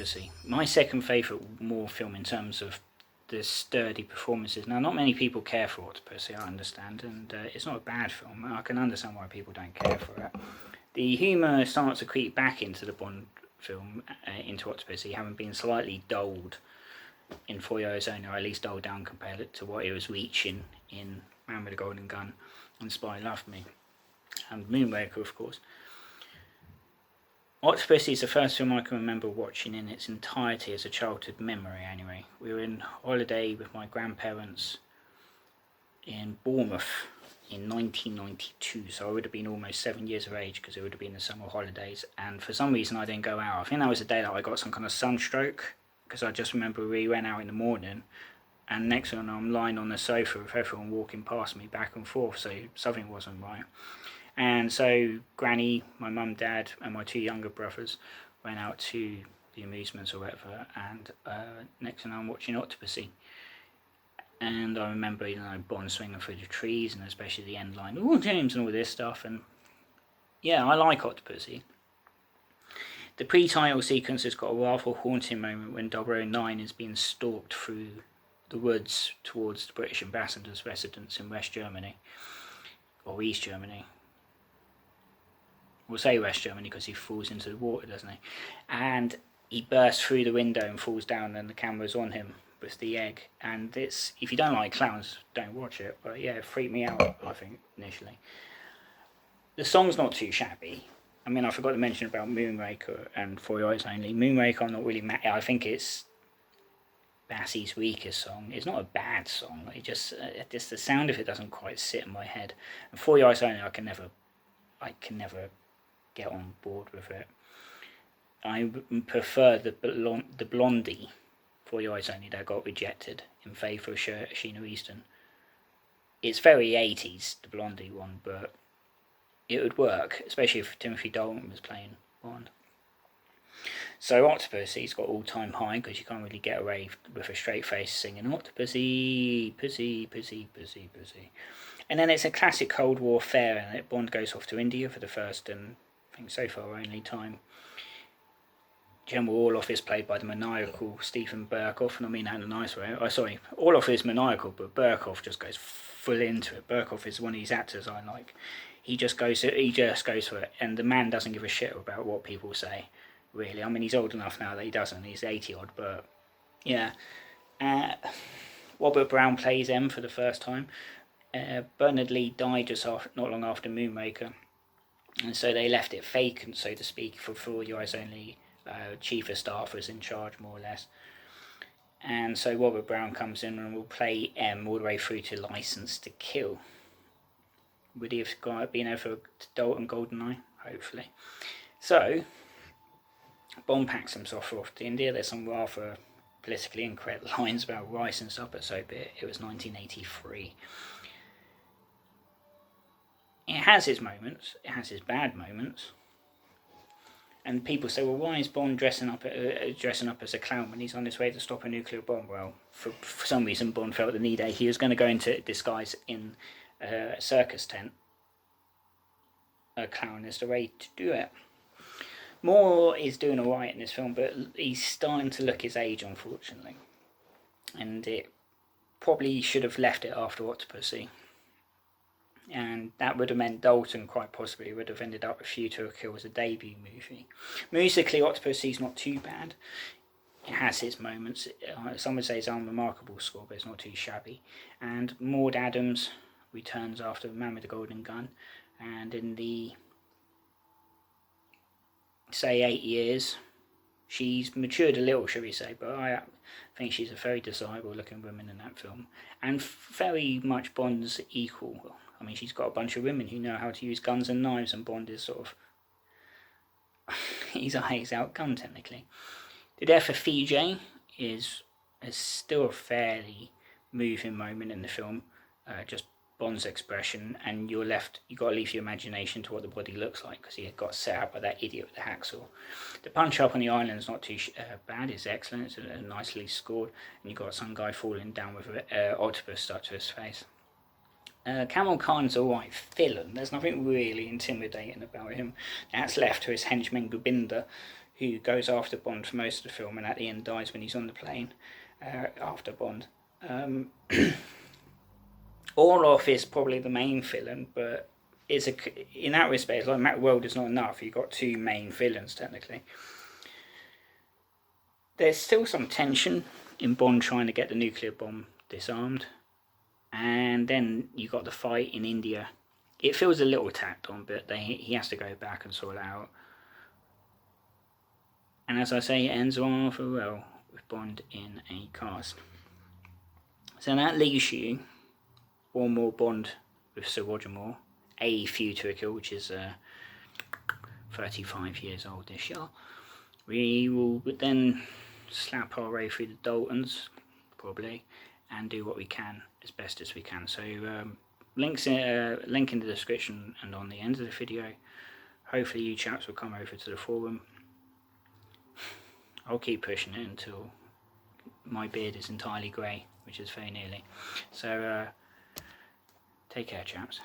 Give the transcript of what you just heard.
Octopussy. My second favourite war film in terms of the sturdy performances. Now, not many people care for Octopussy, I understand, and it's not a bad film. I can understand why people don't care for it. The humour starts to creep back into the Bond film, into Octopussy, having been slightly dulled in 4 Years Only, or at least dulled down compared to what it was reaching in Man with the Golden Gun and Spy Loved Me, and Moonraker, of course. Octopussy is the first film I can remember watching in its entirety as a childhood memory anyway. We were in holiday with my grandparents in Bournemouth in 1992, so I would have been almost 7 years of age because it would have been the summer holidays, and for some reason I didn't go out. I think that was the day that I got some kind of sunstroke, because I just remember we went out in the morning, and next thing I'm lying on the sofa with everyone walking past me back and forth, so something wasn't right. And so Granny, my mum, dad and my 2 younger brothers went out to the amusements or whatever, and next thing I'm watching Octopussy. And I remember, Bond swinging through the trees, and especially the end line, "Oh, James," and all this stuff. And yeah, I like Octopussy. The pre-title sequence has got a rather haunting moment when 009 is being stalked through the woods towards the British ambassador's residence in West Germany, or East Germany. We'll say West Germany because he falls into the water, doesn't he? And he bursts through the window and falls down, and the camera's on him with the egg. And it's, if you don't like clowns, don't watch it. But yeah, it freaked me out, I think, initially. The song's not too shabby. I mean, I forgot to mention about Moonraker and 4 Your Eyes Only. Moonraker, I'm not really mad. I think it's Bassie's weakest song. It's not a bad song. It just the sound of it doesn't quite sit in my head. And 4 Your Eyes Only, I can never get on board with it. I prefer the Blondie 4 Your Eyes Only that got rejected in favour of Sheena Easton. It's very 80s, the Blondie one, but it would work, especially if Timothy Dalton was playing Bond. So Octopussy's got all-time high because you can't really get away with a straight face singing Octopussy, pussy, pussy, pussy, pussy. And then it's a classic Cold War affair, and Bond goes off to India for the first and I think so far only time. General Orloff is played by the maniacal Stephen Burkoff, and I mean that in a nice way. Orloff is maniacal, but Burkoff just goes full into it. Burkoff is one of these actors I like. He just goes for it, and the man doesn't give a shit about what people say, really. I mean, he's old enough now that he doesn't. He's 80 odd, but yeah. Robert Brown plays M for the first time. Bernard Lee died not long after Moonraker, and so they left it vacant, so to speak, for 4 Your Eyes Only. Chief of Staff was in charge, more or less. And so Robert Brown comes in and will play M all the way through to License to Kill. Would he have been over Dalton GoldenEye? Hopefully. So, Bond packs himself off to India. There's some rather politically incorrect lines about rice and stuff, but so be it. It was 1983. It has its moments. It has its bad moments. And people say, well, why is Bond dressing up as a clown when he's on his way to stop a nuclear bomb? Well, for some reason, Bond felt the need. He was going to go into disguise in a circus tent. A clown is the way to do it. Moore is doing alright in this film, but he's starting to look his age, unfortunately. And it probably should have left it after Octopussy. And that would have meant Dalton quite possibly would have ended up with Future Kill as a debut movie. Musically, Octopussy's not too bad. It has its moments. Some would say it's an unremarkable score, but it's not too shabby. And Maud Adams returns after Man with the Golden Gun, and in the, say, 8 years, she's matured a little, shall we say, but I think she's a very desirable looking woman in that film, and very much Bond's equal. I mean, she's got a bunch of women who know how to use guns and knives, and Bond is sort of he's outgunned technically. The death of Fiji is still a fairly moving moment in the film. Just Bond's expression, and you got to leave your imagination to what the body looks like, because he got set up by that idiot with the hacksaw. The punch up on the island is not too bad. It's excellent. It's nicely scored, and you got some guy falling down with an octopus stuck to his face. Kamal Khan's alright villain. There's nothing really intimidating about him. That's left to his henchman Govinda, who goes after Bond for most of the film and at the end dies when he's on the plane after Bond. Orloff is probably the main villain, but it's in that respect, it's like Matt World is not enough. You've got two main villains technically. There's still some tension in Bond trying to get the nuclear bomb disarmed, and then you got the fight in India. It feels a little tacked on, but he has to go back and sort it out. And as I say, it ends rather well with Bond in a cast. So that leaves you one more Bond with Sir Roger Moore, A View to a Kill, which is 35 years old this year. We will then slap our way through the Daltons, probably, and do what we can as best as we can. So link in the description and on the end of the video. Hopefully you chaps will come over to the forum. I'll keep pushing it until my beard is entirely grey, which is very nearly. So take care, chaps.